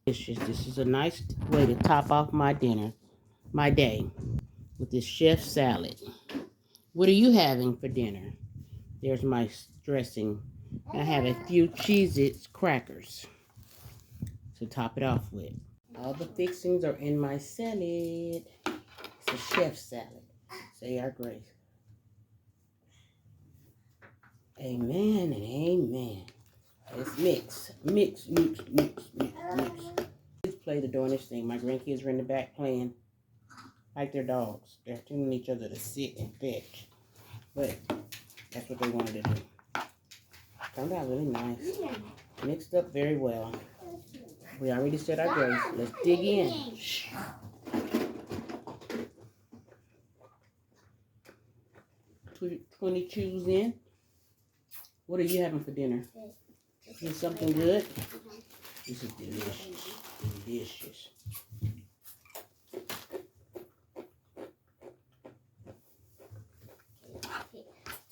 Delicious. This is a nice way to top off my day, with this chef salad. What are you having for dinner? There's my dressing. I have a few Cheez-Its crackers to top it off with. All the fixings are in my salad. It's a chef salad. Say our grace. Amen and amen. Let's mix. Mix. Let's play the darnest thing. My grandkids are in the back playing like they're dogs. They're telling each other to sit and fetch. But that's what they wanted to do. Turned out really nice. Mixed up very well. We already said our grace. Let's dig in. 20 chews in. What are you having for dinner? Is something good? This is delicious. Delicious.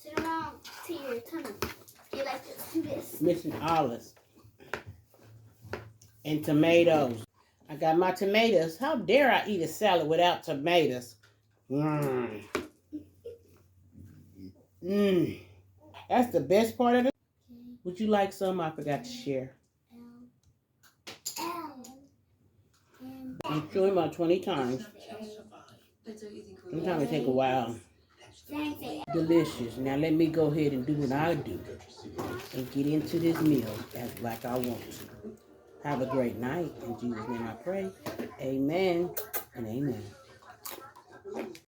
Turn around to your tummy. You like to do this. Missing olives and tomatoes. I got my tomatoes. How dare I eat a salad without tomatoes? That's the best part of it. Would you like some? I forgot to share. I'm chewing about 20 times. Sometimes it take a while. Delicious. Now let me go ahead and do what I do and get into this meal like I want to. Have a great night. In Jesus' name I pray. Amen and amen.